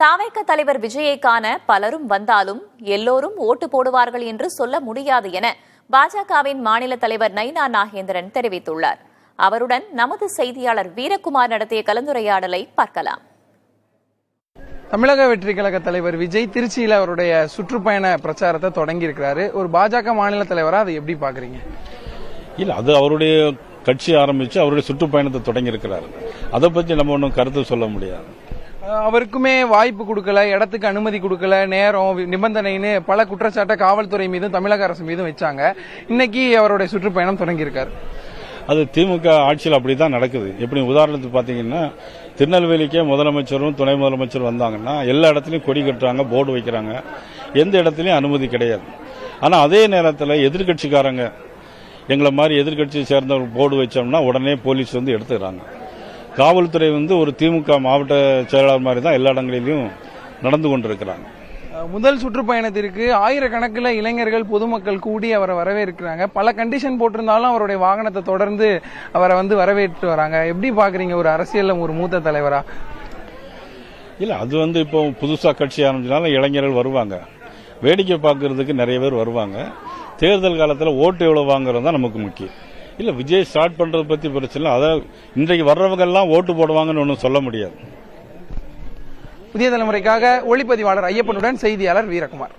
தாவேக தலைவர் விஜயை காண பலரும் வந்தாலும் எல்லோரும் ஓட்டு போடுவார்கள் என்று சொல்ல முடியாது என பாஜகவின் மாநில தலைவர் நயினா நாகேந்திரன் தெரிவித்துள்ளார். அவருடன் நமது செய்தியாளர் வீரகுமார் நடத்திய கலந்துரையாடலை பார்க்கலாம். தமிழக வெற்றி கழக தலைவர் விஜய் திருச்சியில் அவருடைய சுற்றுப்பயண பிரச்சாரத்தை தொடங்கி இருக்கிறாரு. ஒரு பாஜக மாநில தலைவரா அதை எப்படி பாக்குறீங்க? இல்ல, அது அவருடைய கட்சி ஆரம்பிச்சு அவருடைய சுற்றுப்பயணத்தை தொடங்கி இருக்கிறார். அதை பத்தி நம்ம ஒன்றும் கருத்து சொல்ல முடியாது. அவருக்குமே வாய்ப்பு கொடுக்கல, இடத்துக்கு அனுமதி கொடுக்கல, நேரம் நிபந்தனைன்னு பல குற்றச்சாட்டை காவல்துறை மீதும் தமிழக அரசு மீதும் வச்சாங்க. இன்னைக்கு அவருடைய சுற்றுப்பயணம் தொடங்கி இருக்காரு. அது திமுக ஆட்சியில் அப்படிதான் நடக்குது. எப்படி உதாரணத்துக்கு பாத்தீங்கன்னா, திருநெல்வேலிக்கே முதலமைச்சரும் துணை முதலமைச்சரும் வந்தாங்கன்னா எல்லா இடத்துலயும் கொடி கட்டுறாங்க, போர்டு வைக்கிறாங்க, எந்த இடத்துலயும் அனுமதி கிடையாது. ஆனா அதே நேரத்தில் எதிர்கட்சிக்காரங்க எங்களை மாதிரி எதிர்கட்சியை சேர்ந்தவர்கள் போர்டு வச்சோம்னா உடனே போலீஸ் வந்து எடுத்துக்கிறாங்க. காவல்துறை வந்து ஒரு திமுக மாவட்ட செயலாளர் மாதிரி தான் எல்லா இடங்களிலும் நடந்து கொண்டிருக்கிறாங்க. முதல் சுற்றுப்பயணத்திற்கு ஆயிரக்கணக்கில் இளைஞர்கள் பொதுமக்கள் கூடி அவரை வரவேற்கிறாங்க. பல கண்டிஷன் போட்டிருந்தாலும் அவருடைய வாகனத்தை தொடர்ந்து அவரை வந்து வரவேற்று வராங்க. எப்படி பாக்குறீங்க ஒரு அரசியல் ஒரு மூத்த தலைவரா? இல்ல, அது வந்து இப்போ புதுசா கட்சி ஆரம்பிச்சனால இளைஞர்கள் வருவாங்க, வேடிக்கை பார்க்கறதுக்கு நிறைய பேர் வருவாங்க. தேர்தல் காலத்தில் ஓட்டு எவ்வளவு வாங்குறது தான் நமக்கு முக்கியம். இல்ல, விஜய் ஸ்டார்ட் பண்றதை பத்தி பிரச்சனை. அதாவது இன்றைக்கு வர்றவங்க எல்லாம் ஓட்டு போடுவாங்கன்னு ஒன்றும் சொல்ல முடியாது. புதிய தலைமுறைக்காக ஒளிப்பதிவாளர் ஐயப்பனுடன் செய்தியாளர் வீரகுமார்.